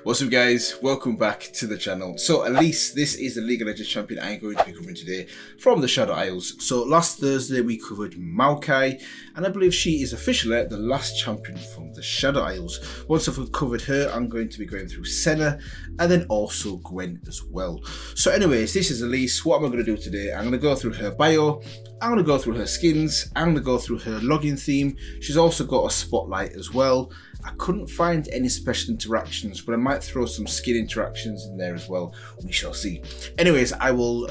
What's up guys, welcome back to the channel. So Elise, this is the League of Legends champion I'm going to be covering today from the Shadow Isles. So last Thursday we covered Maokai, and I believe she is officially the last champion from the Shadow Isles. Once I've covered her, I'm going to be going through Senna and then also Gwen as well. So anyways, this is Elise. What am I going to do today? I'm going to go through her bio, I'm going to go through her skins, I'm going to go through her login theme. She's also got a spotlight as well. I couldn't find any special interactions, but I might throw some skin interactions in there as well. We shall see. Anyways, I will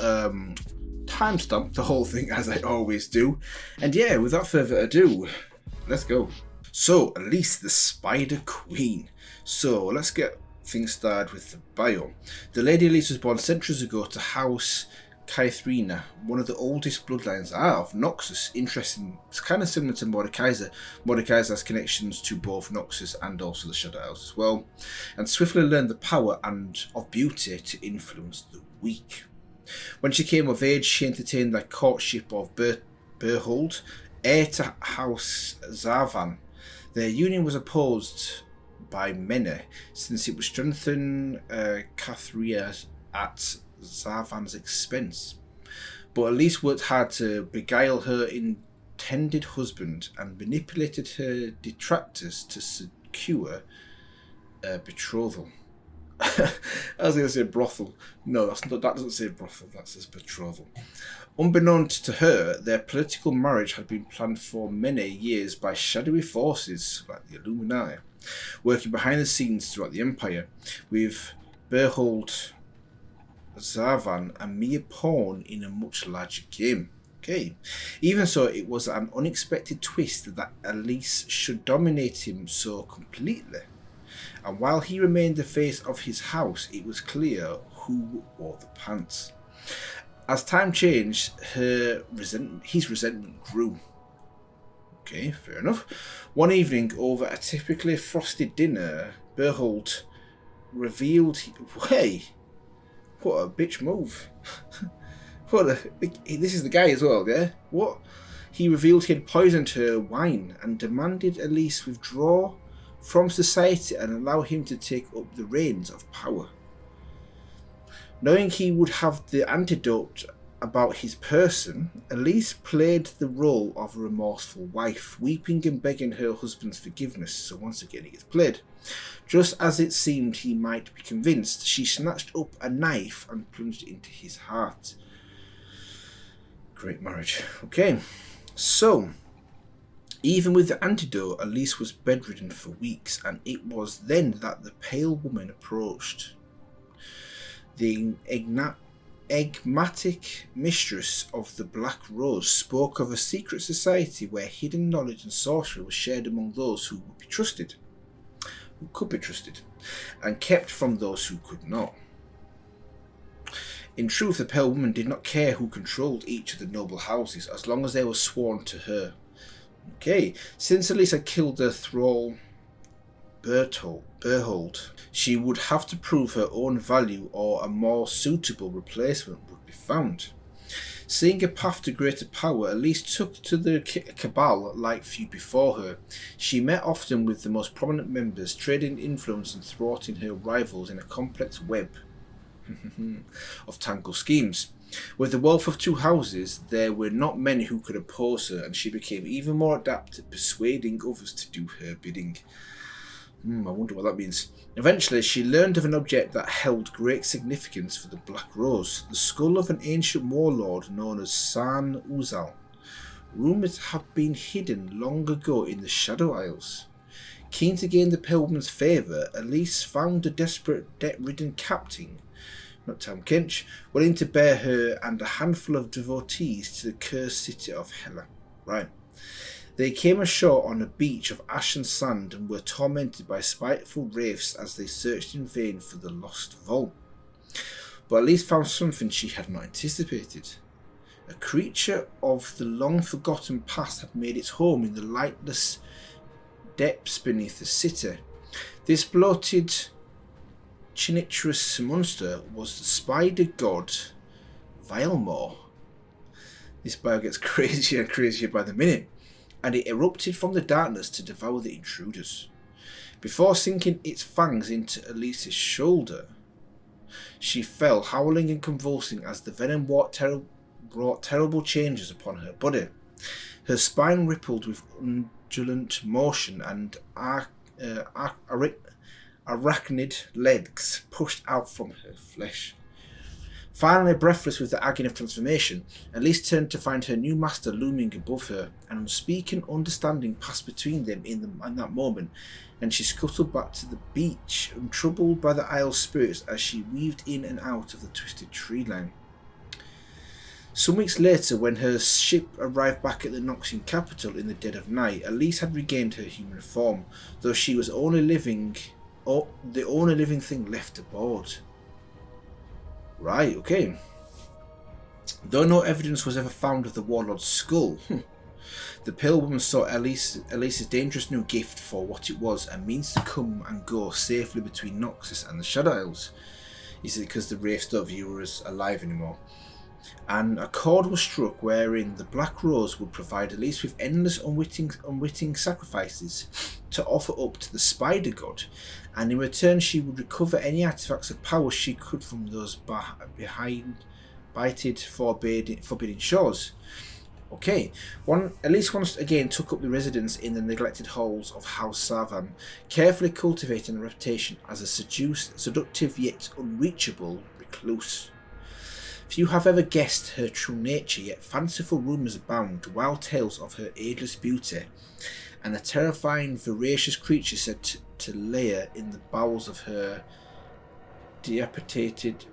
timestamp the whole thing as I always do. And yeah, without further ado, let's go. So, Elise, the Spider Queen. So, let's get things started with the bio. The Lady Elise was born centuries ago to House Kaithrina, one of the oldest bloodlines of Noxus. Interesting, it's kind of similar to Mordekaiser. Mordekaiser has connections to both Noxus and also the Shadow Isles as well, and swiftly learned the power and of beauty to influence the weak. When she came of age, she entertained the courtship of Berhold, heir to House Zarvan. Their union was opposed by many, since it would strengthen Kathria at Zarvan's expense, but Elise worked hard to beguile her intended husband and manipulated her detractors to secure a betrothal. I was going to say brothel. No, that doesn't say brothel, that says betrothal. Unbeknownst to her, their political marriage had been planned for many years by shadowy forces like the Illuminati, working behind the scenes throughout the Empire, with Berhold, Zarvan, a mere pawn in a much larger game. Okay. Even so, it was an unexpected twist that Elise should dominate him so completely. And while he remained the face of his house, it was clear who wore the pants. As time changed, his resentment grew. Okay, fair enough. One evening, over a typically frosted dinner, Berhold revealed... Hey! What a bitch move. This is the guy as well, yeah? What? He revealed he had poisoned her wine and demanded Elise withdraw from society and allow him to take up the reins of power. Knowing he would have the antidote about his person, Elise played the role of a remorseful wife, weeping and begging her husband's forgiveness. So once again it gets played. Just as it seemed he might be convinced, she snatched up a knife and plunged it into his heart. Great marriage. Okay, so even with the antidote, Elise was bedridden for weeks, and it was then that the pale woman approached. The enigmatic mistress of the Black Rose spoke of a secret society where hidden knowledge and sorcery was shared among those who would be trusted. Who could be trusted, and kept from those who could not. In truth, the pale woman did not care who controlled each of the noble houses, as long as they were sworn to her. Okay, since Elise had killed her thrall Berhold, she would have to prove her own value, or a more suitable replacement would be found. Seeing a path to greater power, Elise took to the cabal like few before her. She met often with the most prominent members, trading influence and thwarting her rivals in a complex web of tangled schemes. With the wealth of two houses, there were not many who could oppose her, and she became even more adept at persuading others to do her bidding. I wonder what that means. Eventually, she learned of an object that held great significance for the Black Rose, the skull of an ancient warlord known as San Uzal, rumoured to have been hidden long ago in the Shadow Isles. Keen to gain the pale woman's favour, Elise found a desperate, debt-ridden captain, not Tam Kench, willing to bear her and a handful of devotees to the cursed city of Hela. Right. They came ashore on a beach of ash and sand and were tormented by spiteful wraiths as they searched in vain for the lost vault. But Elise found something she had not anticipated. A creature of the long-forgotten past had made its home in the lightless depths beneath the city. This bloated, chinitrous monster was the spider god Vilemore. This bio gets crazier and crazier by the minute, and it erupted from the darkness to devour the intruders. before sinking its fangs into Elise's shoulder. She fell, howling and convulsing as the venom wrought terrible changes upon her body. Her spine rippled with undulant motion, and arachnid legs pushed out from her flesh. Finally, breathless with the agony of transformation, Elise turned to find her new master looming above her. An unspeaking understanding passed between them in that moment, and she scuttled back to the beach, untroubled by the Isle's spirits as she weaved in and out of the twisted tree line. Some weeks later, when her ship arrived back at the Noxian capital in the dead of night, Elise had regained her human form, though she was the only living thing left aboard. Right, okay. Though no evidence was ever found of the warlord's skull, the Pale Woman saw Elise's dangerous new gift for what it was, a means to come and go safely between Noxus and the Shadow Isles. Is it because the Wraiths don't view her as alive anymore? And a chord was struck wherein the Black Rose would provide Elise with endless unwitting sacrifices to offer up to the Spider God, and in return she would recover any artifacts of power she could from those bighted forbidden shores. Okay, Elise once again took up the residence in the neglected halls of House Sarvan, carefully cultivating a reputation as a seductive yet unreachable recluse. Few have ever guessed her true nature, yet fanciful rumours abound, wild tales of her ageless beauty, and a terrifying, voracious creature said to lair in the bowels of her dilapidated,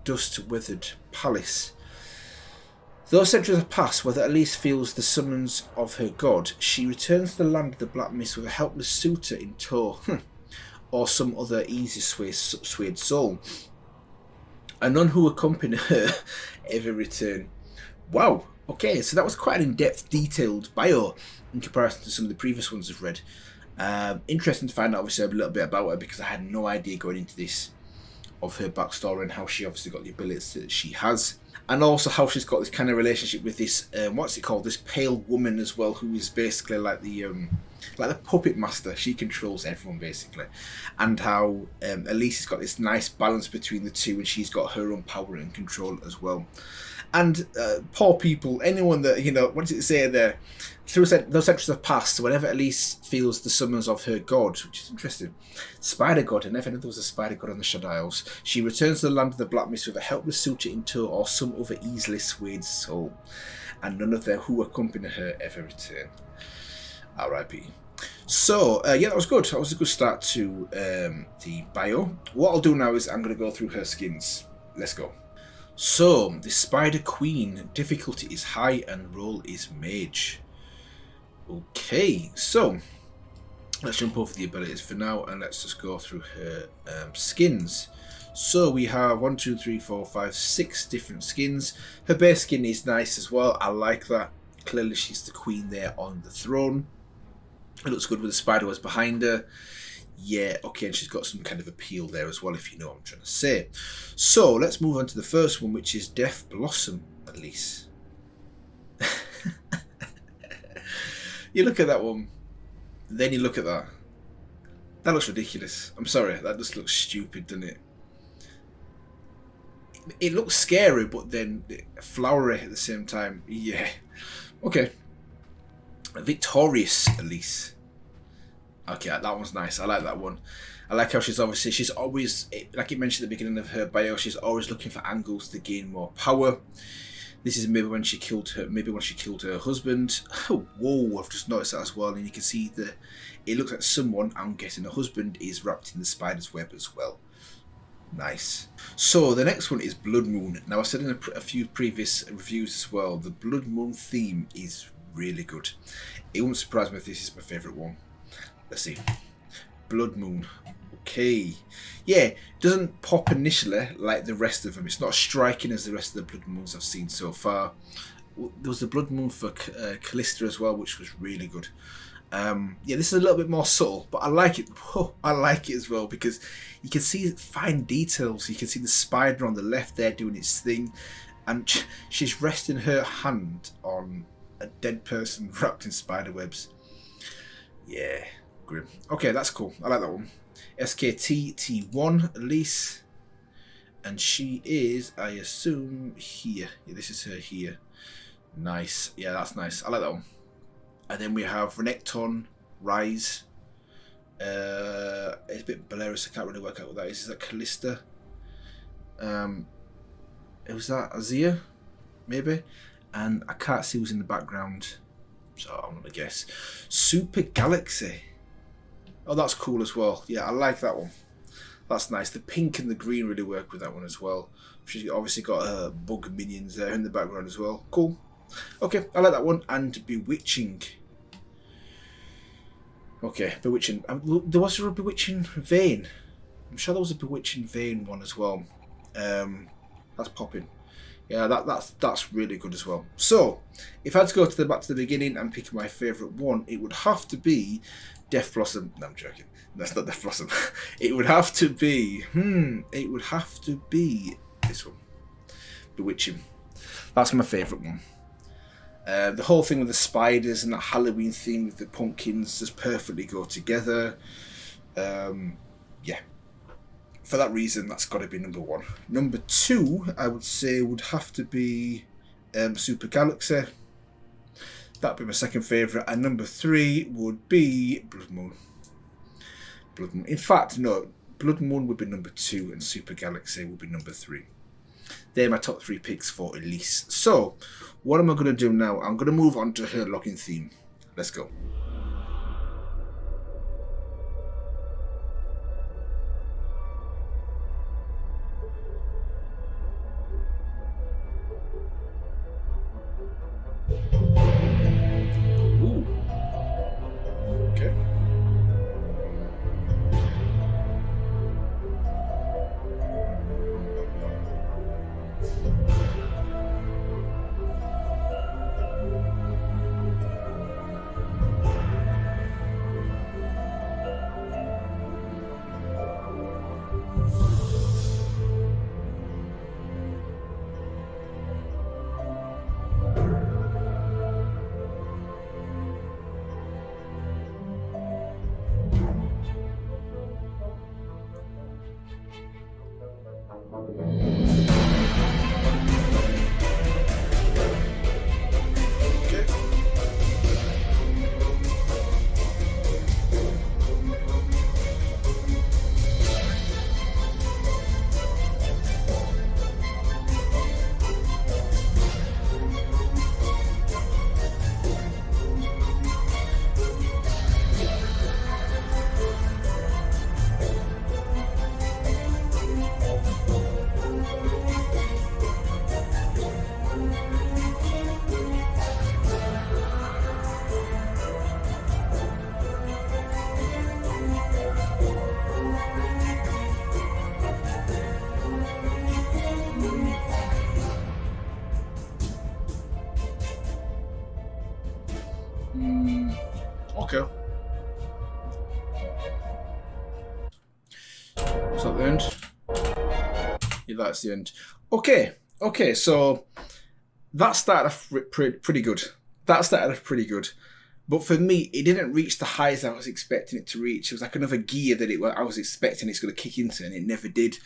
dust-withered palace. Though centuries have passed, whether Elise feels the summons of her god, she returns to the land of the Black Mist with a helpless suitor in tow, or some other easy swayed soul, and none who accompany her ever return. Wow, okay, so that was quite an in-depth, detailed bio in comparison to some of the previous ones I've read. Interesting to find out obviously a little bit about her, because I had no idea going into this of her backstory and how she obviously got the abilities that she has, and also how she's got this kind of relationship with this this Pale Woman as well, who is basically like the puppet master. She controls everyone basically, and how Elise has got this nice balance between the two, and she's got her own power and control as well. And poor people, anyone that, what does it say there? Through those centuries have passed, so whenever Elise feels the summons of her god, which is interesting, Spider God, I never knew there was a Spider God on the Shadow Isles, she returns to the land of the Black Mist with a helpless suitor in tow or some other easily swayed soul, and none of them who accompany her ever return. R.I.P. So, yeah, that was good. That was a good start to the bio. What I'll do now is I'm going to go through her skins. Let's go. So, the Spider Queen, difficulty is high and role is mage. Okay, so let's jump over the abilities for now and let's just go through her skins. So we have 6 different skins. Her base skin is nice as well. I like that. Clearly she's the queen there on the throne. It looks good with the spider webs behind her. Yeah, okay, and she's got some kind of appeal there as well, if you know what I'm trying to say. So let's move on to the first one, which is Death Blossom, Elise. You look at that one, then you look at that. That looks ridiculous. I'm sorry, that just looks stupid, doesn't it? It looks scary, but then flowery at the same time. Yeah. Okay. Victorious Elise. Okay, that one's nice. I like that one. I like how she's always, like it mentioned at the beginning of her bio, she's always looking for angles to gain more power. This is maybe when she killed her husband. Oh, whoa, I've just noticed that as well. And you can see that it looks like someone, I'm guessing a husband, is wrapped in the spider's web as well. Nice. So the next one is Blood Moon. Now I said in a few previous reviews as well, the Blood Moon theme is really good. It won't surprise me if this is my favourite one. Let's see. Blood Moon. Okay. Yeah, it doesn't pop initially like the rest of them. It's not as striking as the rest of the Blood Moons I've seen so far. There was the Blood Moon for Callista as well, which was really good. Yeah, this is a little bit more subtle, but I like it. Oh, I like it as well because you can see fine details. You can see the spider on the left there doing its thing, and she's resting her hand on a dead person wrapped in spider webs. Yeah, grim. Okay, that's cool. I like that one. SKTT1 Elise. And she is, I assume, here. Yeah, this is her here. Nice. Yeah, that's nice. I like that one. And then we have Renekton, Rise. It's a bit Belarus. I can't really work out what that is. Is that Callista? Was that Azir? Maybe? And I can't see who's in the background. So I'm going to guess. Super Galaxy. Oh, that's cool as well. Yeah, I like that one. That's nice. The pink and the green really work with that one as well. She's obviously got her bug minions there in the background as well. Cool. Okay, I like that one. And Bewitching. Okay, Bewitching. There was a Bewitching Vein. I'm sure there was a Bewitching Vein one as well. That's popping. Yeah, that's really good as well. So, if I had to go back to the beginning and pick my favourite one, it would have to be Death Blossom. No, I'm joking. That's not Death Blossom. It would have to be. It would have to be this one, Bewitching. That's my favourite one. The whole thing with the spiders and that Halloween theme with the pumpkins just perfectly go together. Yeah. For that reason, that's got to be number one. Number two, I would say, would have to be Super Galaxy. That'd be my second favourite. And number three would be Blood Moon. Blood Moon. In fact, no. Blood Moon would be number two and Super Galaxy would be number three. They're my top three picks for Elise. So, what am I going to do now? I'm going to move on to her login theme. Let's go. Okay. Is that the end? Yeah, that's the end. Okay, so that started off pretty good. But for me, it didn't reach the highs I was expecting it to reach. It was like another gear that I was expecting it's going to kick into, and it never did.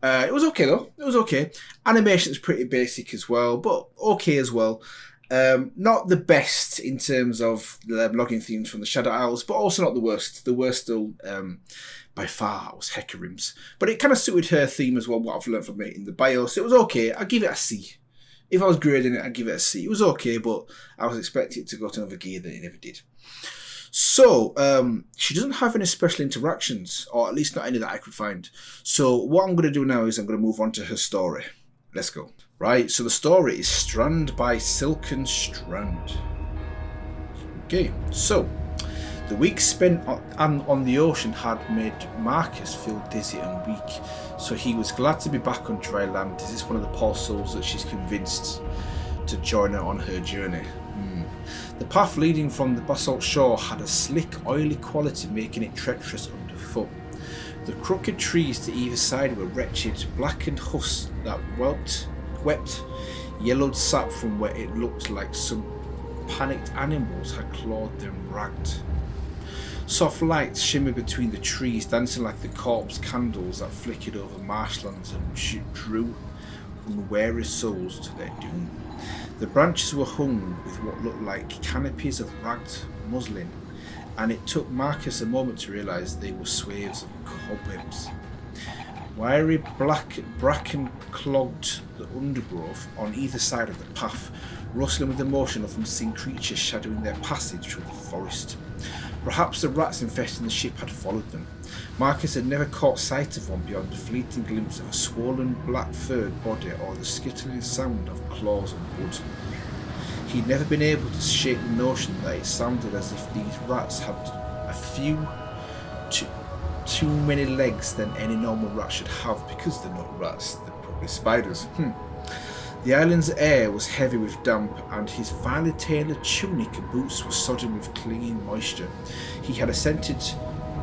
It was okay though. It was okay. Animation's pretty basic as well, but okay as well. Not the best in terms of the login themes from the Shadow Isles, but also not the worst. The worst still, by far, was Hecarim's. But it kind of suited her theme as well, what I've learned from it in the BIOS. It was okay. I'd give it a C. If I was grading it, I'd give it a C. It was okay, but I was expecting it to go to another gear that it never did. So, she doesn't have any special interactions, or at least not any that I could find. So, what I'm going to do now is I'm going to move on to her story. Let's go. Right, so the story is Strand by Silken Strand. Okay, so the week spent on the ocean had made Marcus feel dizzy and weak, so he was glad to be back on dry land. Is this one of the poor souls that she's convinced to join her on her journey? The path leading from the basalt shore had a slick, oily quality, making it treacherous underfoot. The crooked trees to either side were wretched, blackened husks that wept yellowed sap from where it looked like some panicked animals had clawed them ragged. Soft lights shimmered between the trees, dancing like the corpse candles that flickered over marshlands and drew unwary souls to their doom. The branches were hung with what looked like canopies of ragged muslin, and it took Marcus a moment to realise they were swathes of cobwebs. Wiry black bracken clogged the undergrowth on either side of the path, rustling with the motion of unseen creatures shadowing their passage through the forest. Perhaps the rats infesting the ship had followed them. Marcus had never caught sight of one beyond a fleeting glimpse of a swollen, black-furred body or the skittering sound of claws and wood. He'd never been able to shake the notion that it sounded as if these rats had a few too many legs than any normal rat should have, because they're not rats, they're probably spiders. The island's air was heavy with damp, and his finely tailored tunic and boots were sodden with clinging moisture. He had a scented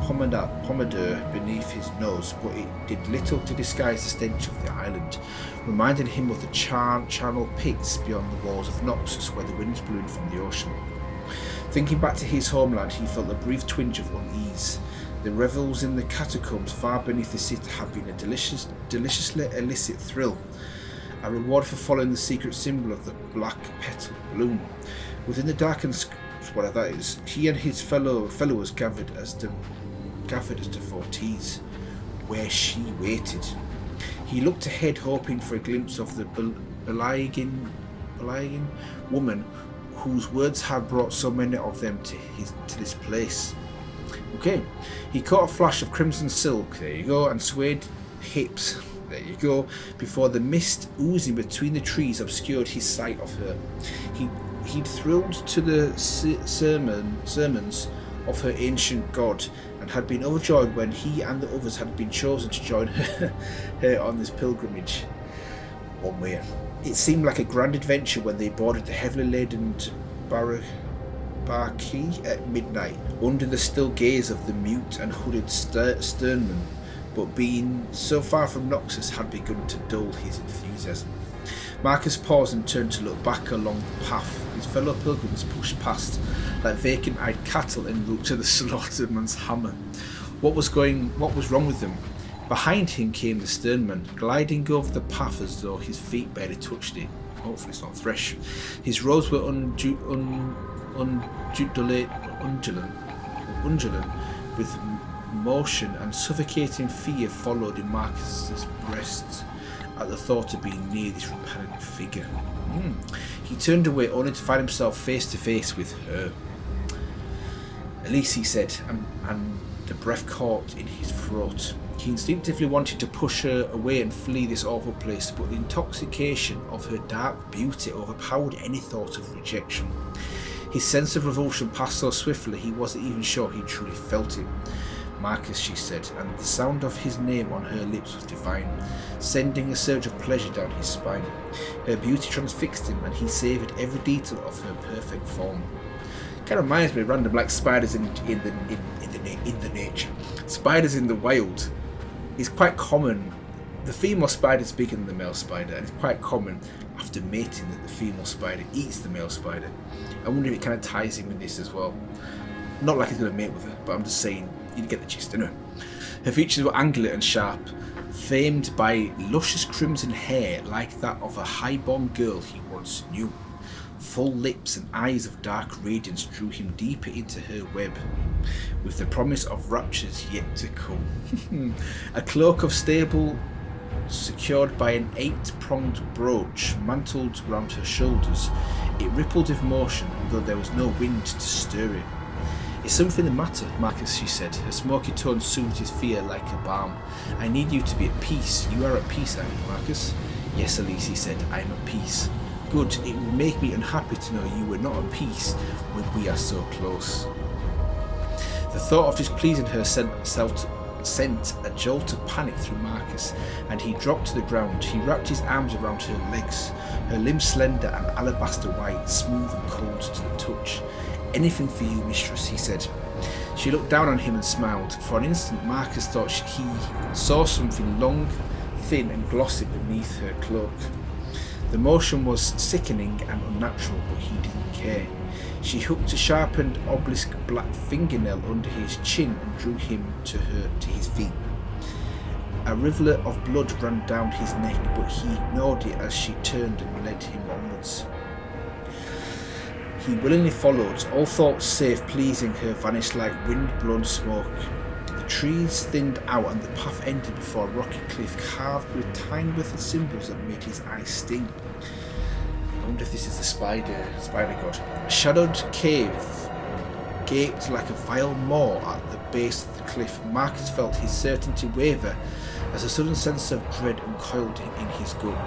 pomander beneath his nose, but it did little to disguise the stench of the island, reminding him of the charnel pits beyond the walls of Noxus where the winds blew in from the ocean. Thinking back to his homeland, he felt a brief twinge of unease. The revels in the catacombs far beneath the city had been a deliciously illicit thrill, a reward for following the secret symbol of the black petal bloom. Within the darkened, whatever that is, he and his followers gathered as to Forties, where she waited. He looked ahead, hoping for a glimpse of the belying woman whose words had brought so many of them to this place. Okay, he caught a flash of crimson silk, there you go, and swayed hips, there you go, before the mist oozing between the trees obscured his sight of her. He'd thrilled to the sermons of her ancient god, and had been overjoyed when he and the others had been chosen to join her on this pilgrimage. One way. It seemed like a grand adventure when they boarded the heavily laden barquey at midnight, under the still gaze of the mute and hooded sternman, but being so far from Noxus had begun to dull his enthusiasm. Marcus paused and turned to look back along the path. His fellow pilgrims pushed past, like vacant-eyed cattle en route to the slaughterman's hammer. What was wrong with them? Behind him came the sternman, gliding over the path as though his feet barely touched it. Hopefully it's not fresh. His robes were undulant with motion, and suffocating fear followed in Marcus's breast at the thought of being near this repellent figure. He turned away only to find himself face to face with her. Elise, he said, and the breath caught in his throat. He instinctively wanted to push her away and flee this awful place, but the intoxication of her dark beauty overpowered any thought of rejection. His sense of revulsion passed so swiftly he wasn't even sure he truly felt it. Marcus, she said, and the sound of his name on her lips was divine, sending a surge of pleasure down his spine. Her beauty transfixed him, and he savoured every detail of her perfect form. Kind of reminds me of random, like spiders in the nature. Spiders in the wild is quite common. The female spider is bigger than the male spider, and it's quite common after mating that the female spider eats the male spider. I wonder if it kind of ties in with this as well. Not like he's going to mate with her, but I'm just saying, you get the gist, anyway. Her features were angular and sharp, famed by luscious crimson hair like that of a high-born girl he once knew. Full lips and eyes of dark radiance drew him deeper into her web, with the promise of raptures yet to come. A cloak of stable, secured by an 8-pronged brooch, mantled round her shoulders. It rippled with motion, though there was no wind to stir it. "Is something the matter, Marcus?" she said. Her smoky tone soothed his fear like a balm. "I need you to be at peace. You are at peace, aren't you, Marcus?" "Yes, Elise," he said. "I am at peace." "Good. It would make me unhappy to know you were not at peace when we are so close." The thought of displeasing her sent a jolt of panic through Marcus, and he dropped to the ground. He wrapped his arms around her legs, her limbs slender and alabaster white, smooth and cold to the touch. "Anything for you, mistress," he said. She looked down on him and smiled. For an instant Marcus thought he saw something long, thin and glossy beneath her cloak. The motion was sickening and unnatural, but he didn't care. She hooked a sharpened obelisk black fingernail under his chin and drew him to his feet. A rivulet of blood ran down his neck, but he ignored it as she turned and led him onwards. He willingly followed, all thoughts save pleasing her vanished like wind-blown smoke. The trees thinned out and the path ended before a rocky cliff carved with tiny little symbols that made his eyes sting. I wonder if this is the spider god. A shadowed cave gaped like a vile maw at the base of the cliff. Marcus felt his certainty waver as a sudden sense of dread uncoiled in his gut.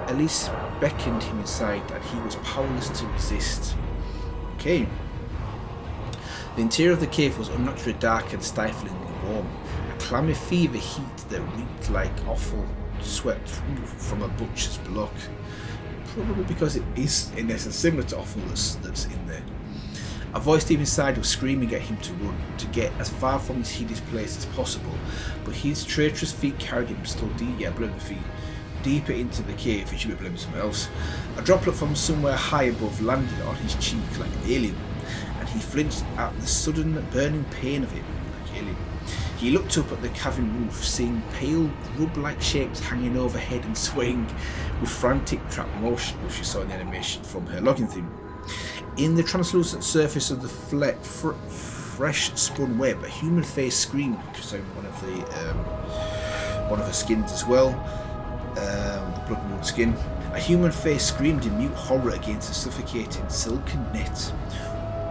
Elise beckoned him inside and he was powerless to resist. Okay. The interior of the cave was unnaturally dark and stiflingly warm. A clammy fever heat that reeked like offal swept from a butcher's block. Probably because it is in essence similar to offal that's in there. A voice deep inside was screaming at him to run, to get as far from this hideous place as possible, but his traitorous feet carried him still deeper into the cave. He should be blaming someone else. A droplet from somewhere high above landed on his cheek like an alien, and he flinched at the sudden burning pain of it like an alien. He looked up at the cavern roof, seeing pale grub-like shapes hanging overhead and swaying with frantic trap motion, which we saw in the animation from her login theme. In the translucent surface of the fresh-spun web, a human face screamed, which is one of her skins as well, the blood moon skin. A human face screamed in mute horror against the suffocating silken net.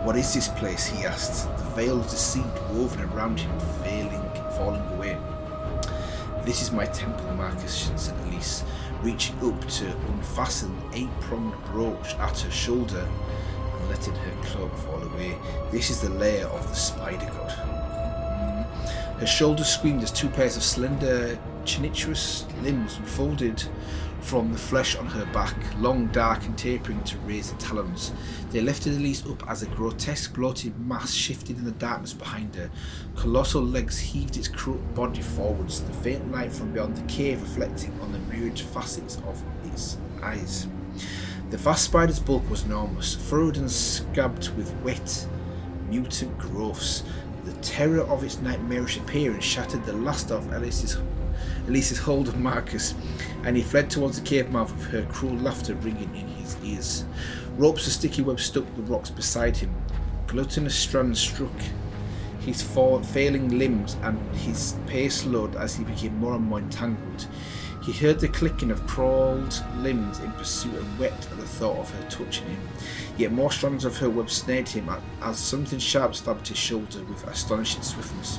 "What is this place?" he asked, the veil of deceit woven around him falling away. "This is my temple, Marcus," said Elise, reaching up to unfasten an 8-pronged brooch at her shoulder and letting her cloak fall away. "This is the lair of the spider god." Her shoulders screamed as 2 pairs of slender, chinicherous limbs unfolded from the flesh on her back, long, dark and tapering to razor talons. They lifted Elise up as a grotesque bloated mass shifted in the darkness behind her. Colossal legs heaved its corrupt body forwards, the faint light from beyond the cave reflecting on the mirrored facets of its eyes. The vast spider's bulk was enormous, furrowed and scabbed with wet, mutant growths. The terror of its nightmarish appearance shattered the last of Elise's hold of Marcus, and he fled towards the cave mouth with her cruel laughter ringing in his ears. Ropes of sticky web stuck the rocks beside him. Gluttonous strands struck his failing limbs, and his pace slowed as he became more and more entangled. He heard the clicking of crawled limbs in pursuit and wept at the thought of her touching him. Yet more strands of her web snared him as something sharp stabbed his shoulder with astonishing swiftness.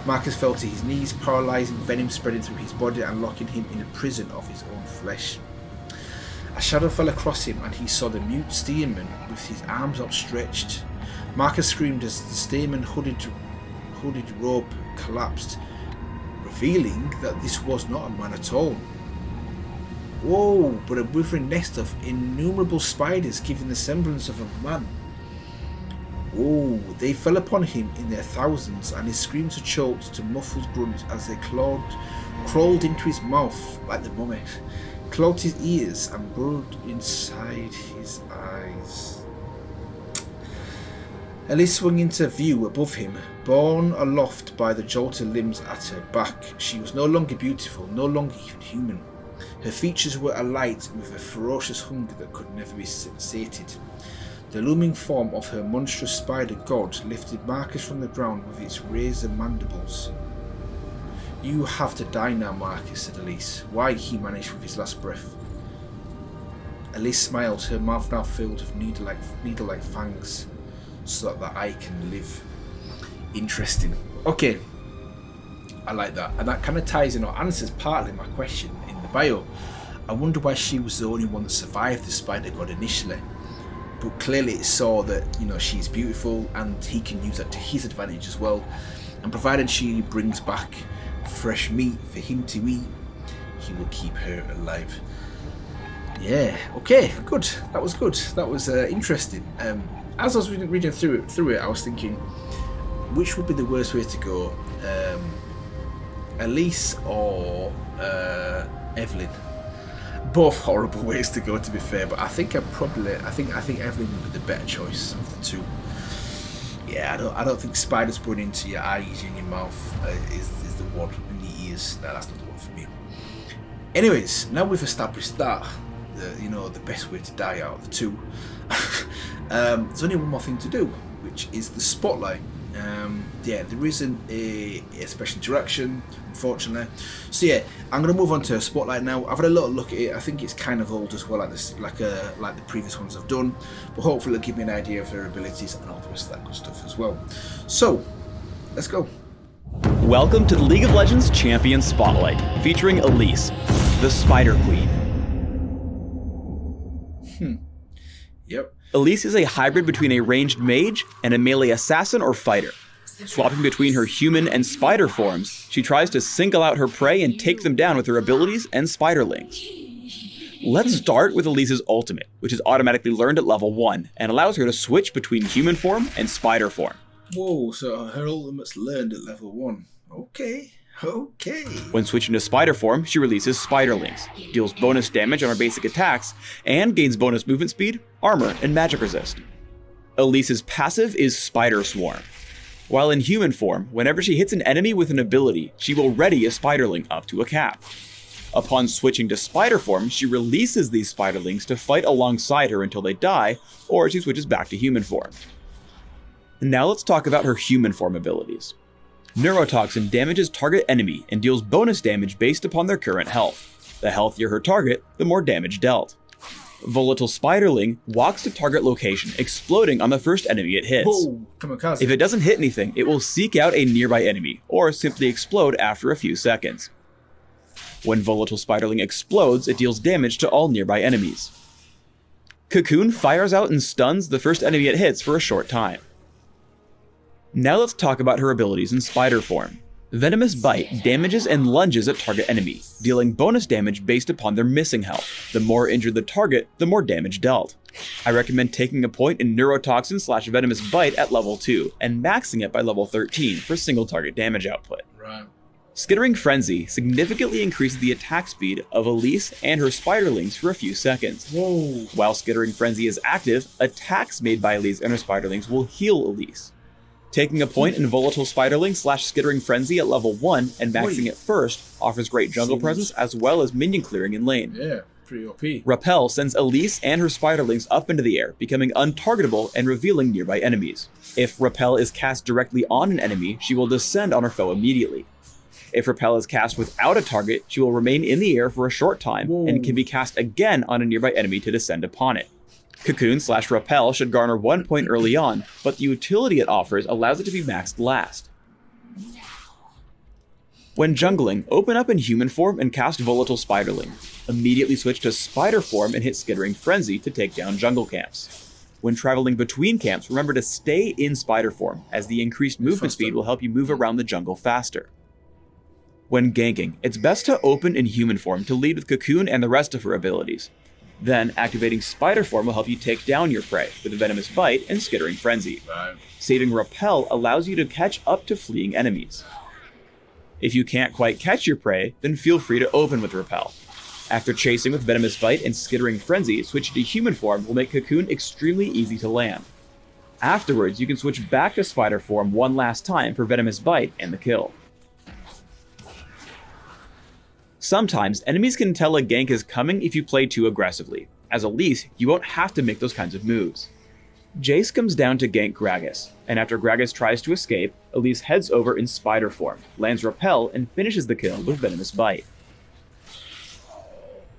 Marcus fell to his knees, paralysing venom spreading through his body and locking him in a prison of his own flesh. A shadow fell across him and he saw the mute steerman with his arms outstretched. Marcus screamed as the steerman's hooded robe collapsed, revealing that this was not a man at all. Whoa, but a withering nest of innumerable spiders giving the semblance of a man. Whoa, they fell upon him in their thousands, and his screams were choked to muffled grunts as they crawled into his mouth like the mummy, clogged his ears and burrowed inside his eyes. Elise swung into view above him, borne aloft by the jolted limbs at her back. She was no longer beautiful, no longer even human. Her features were alight with a ferocious hunger that could never be sated. The looming form of her monstrous spider god lifted Marcus from the ground with its razor mandibles. "You have to die now, Marcus," said Elise. "Why?" he managed with his last breath. Elise smiled, her mouth now filled with needle-like fangs, so that I can live. Interesting. Okay, I like that, and that kind of ties in or answers partly my question in the bio. I wonder why she was the only one that survived the spider god initially, but clearly it saw that, you know, she's beautiful and he can use that to his advantage as well, and provided she brings back fresh meat for him to eat, he will keep her alive. Yeah, okay, good. That was good. That was interesting. As I was reading through it, I was thinking, which would be the worst way to go? Elise or Evelyn? Both horrible ways to go, to be fair, but I think I think Evelyn would be the better choice of the two. Yeah, I don't think spiders burning into your eyes and your mouth is the one, in the ears. No, that's not the one for me. Anyways, now we've established that, the best way to die out of the two. There's only one more thing to do, which is the spotlight. Yeah, there isn't a special interaction, unfortunately. So yeah, I'm gonna move on to a spotlight now. I've had a little look at it. I think it's kind of old as well, like the previous ones I've done, but hopefully it'll give me an idea of her abilities and all the rest of that good stuff as well. So let's go. Welcome to the League of Legends Champion Spotlight, featuring Elise, the Spider Queen. Yep. Elise is a hybrid between a ranged mage and a melee assassin or fighter. Swapping between her human and spider forms, she tries to single out her prey and take them down with her abilities and spiderlings. Let's start with Elise's ultimate, which is automatically learned at level 1 and allows her to switch between human form and spider form. Whoa, so her ultimate's learned at level 1. Okay. When switching to spider form, she releases spiderlings, deals bonus damage on her basic attacks, and gains bonus movement speed, armor, and magic resist. Elise's passive is Spider Swarm. While in human form, whenever she hits an enemy with an ability, she will ready a spiderling up to a cap. Upon switching to spider form, she releases these spiderlings to fight alongside her until they die, or she switches back to human form. Now let's talk about her human form abilities. Neurotoxin damages target enemy and deals bonus damage based upon their current health. The healthier her target, the more damage dealt. Volatile Spiderling walks to target location, exploding on the first enemy it hits. Whoa, kamikaze. If it doesn't hit anything, it will seek out a nearby enemy, or simply explode after a few seconds. When Volatile Spiderling explodes, it deals damage to all nearby enemies. Cocoon fires out and stuns the first enemy it hits for a short time. Now let's talk about her abilities in spider form. Venomous Bite damages and lunges at target enemy, dealing bonus damage based upon their missing health. The more injured the target, the more damage dealt. I recommend taking a point in Neurotoxin/Venomous Bite at level 2 and maxing it by level 13 for single target damage output. Right. Skittering Frenzy significantly increases the attack speed of Elise and her spiderlings for a few seconds. Whoa. While Skittering Frenzy is active, attacks made by Elise and her spiderlings will heal Elise. Taking a point in Volatile Spiderling/Skittering Frenzy at level 1 and maxing it first offers great jungle presence as well as minion clearing in lane. Yeah, pretty OP. Repel sends Elise and her spiderlings up into the air, becoming untargetable and revealing nearby enemies. If Repel is cast directly on an enemy, she will descend on her foe immediately. If Repel is cast without a target, she will remain in the air for a short time and can be cast again on a nearby enemy to descend upon it. Cocoon/Repel should garner 1 point early on, but the utility it offers allows it to be maxed last. When jungling, open up in human form and cast Volatile Spiderling. Immediately switch to spider form and hit Skittering Frenzy to take down jungle camps. When traveling between camps, remember to stay in spider form, as the increased movement speed will help you move around the jungle faster. When ganking, it's best to open in human form to lead with Cocoon and the rest of her abilities. Then, activating Spider Form will help you take down your prey with a Venomous Bite and Skittering Frenzy. Right. Saving Repel allows you to catch up to fleeing enemies. If you can't quite catch your prey, then feel free to open with Repel. After chasing with Venomous Bite and Skittering Frenzy, switching to human form will make Cocoon extremely easy to land. Afterwards, you can switch back to Spider Form one last time for Venomous Bite and the kill. Sometimes, enemies can tell a gank is coming if you play too aggressively. As Elise, you won't have to make those kinds of moves. Jace comes down to gank Gragas, and after Gragas tries to escape, Elise heads over in spider form, lands Repel, and finishes the kill with Venomous Bite.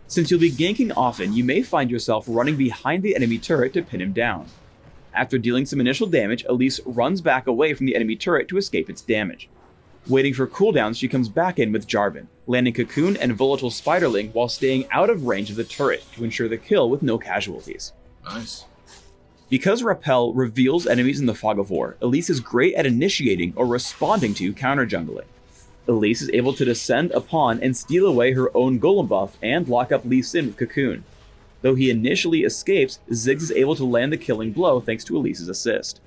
Since you'll be ganking often, you may find yourself running behind the enemy turret to pin him down. After dealing some initial damage, Elise runs back away from the enemy turret to escape its damage. Waiting for cooldowns, she comes back in with Jarvan, landing Cocoon and Volatile Spiderling while staying out of range of the turret to ensure the kill with no casualties. Nice. Because Repel reveals enemies in the Fog of War, Elise is great at initiating or responding to counter-jungling. Elise is able to descend upon and steal away her own Golem buff and lock up TheReelSym with Cocoon. Though he initially escapes, Ziggs is able to land the killing blow thanks to Elise's assist.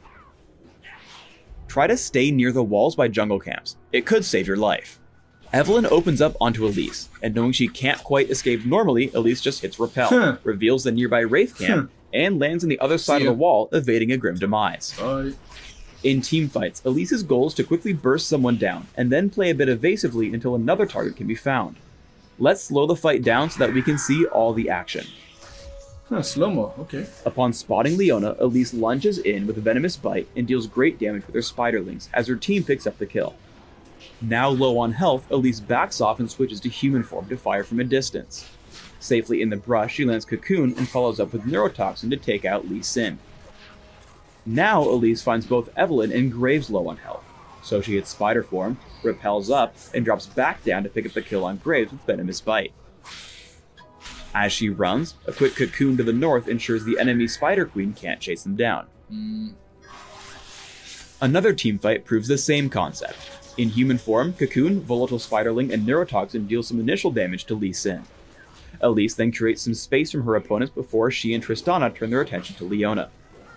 Try to stay near the walls by jungle camps. It could save your life. Evelyn opens up onto Elise, and knowing she can't quite escape normally, Elise just hits repel, reveals the nearby Wraith camp, and lands on the other side of the wall, evading a grim demise. Bye. In team fights, Elise's goal is to quickly burst someone down, and then play a bit evasively until another target can be found. Let's slow the fight down so that we can see all the action. Slow-mo, okay. Upon spotting Leona, Elise lunges in with a venomous bite and deals great damage with her spiderlings as her team picks up the kill. Now low on health, Elise backs off and switches to human form to fire from a distance. Safely in the brush, she lands Cocoon and follows up with Neurotoxin to take out TheReelSym. Now Elise finds both Evelyn and Graves low on health, so she hits spider form, repels up, and drops back down to pick up the kill on Graves with venomous bite. As she runs, a quick cocoon to the north ensures the enemy Spider Queen can't chase them down. Another team fight proves the same concept. In human form, Cocoon, Volatile Spiderling, and Neurotoxin deal some initial damage to TheReelSym. Elise then creates some space from her opponents before she and Tristana turn their attention to Leona.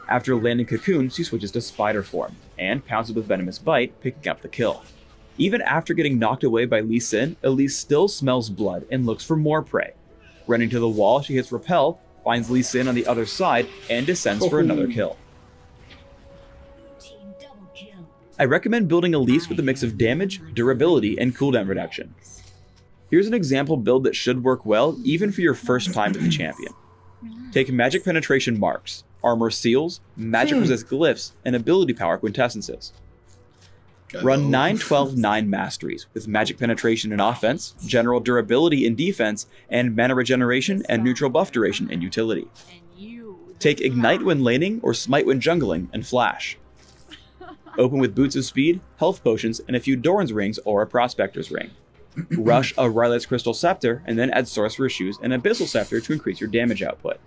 After landing Cocoon, she switches to spider form, and pounces with venomous bite, picking up the kill. Even after getting knocked away by TheReelSym, Elise still smells blood and looks for more prey. Running to the wall, she hits repel, finds TheReelSym on the other side, and descends for another kill. I recommend building Elise with a mix of damage, durability, and cooldown reduction. Here's an example build that should work well even for your first time with the champion. Take magic penetration marks, armor seals, magic resist glyphs, and ability power quintessences. Run 9-12-9 masteries with magic penetration in offense, general durability in defense, and mana regeneration and neutral buff duration in utility. Take ignite when laning or smite when jungling and flash. Open with boots of speed, health potions, and a few Doran's rings or a prospector's ring. Rush a Rylet's crystal scepter and then add sorcerer's shoes and abyssal scepter to increase your damage output.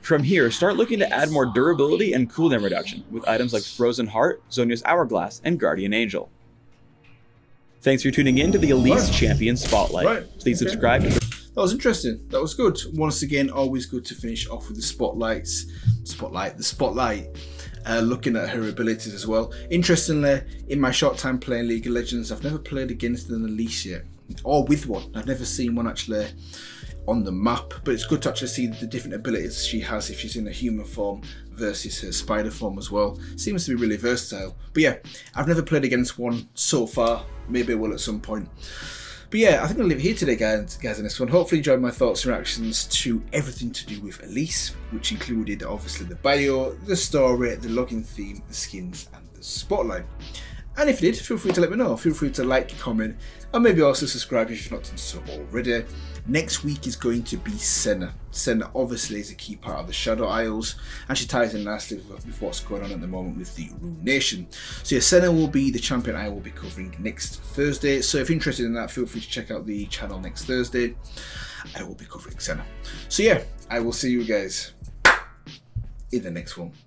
From here, start looking to add more durability and cooldown reduction with items like Frozen Heart, Zonia's Hourglass, and Guardian Angel. Thanks for tuning in to the Elise Champion Spotlight. Please subscribe. That was interesting. That was good. Once again, always good to finish off with the spotlight. Looking at her abilities as well. Interestingly, in my short time playing League of Legends, I've never played against an Elise yet, or with one. I've never seen one actually on the map, but it's good to actually see the different abilities she has if she's in a human form versus her spider form as well. Seems to be really versatile. But yeah, I've never played against one so far. Maybe I will at some point. But yeah, I think I'll leave it here today, guys, on this one. Hopefully you enjoyed my thoughts and reactions to everything to do with Elise, which included obviously the bio, the story, the login theme, the skins, and the spotlight. And if you did, feel free to let me know. Feel free to like, comment, and maybe also subscribe if you've not done so already. Next week is going to be Senna. Senna obviously is a key part of the Shadow Isles, and she ties in nicely with what's going on at the moment with the Rune Nation. So yeah, Senna will be the champion I will be covering next Thursday. So if you're interested in that, feel free to check out the channel next Thursday. I will be covering Senna. So yeah, I will see you guys in the next one.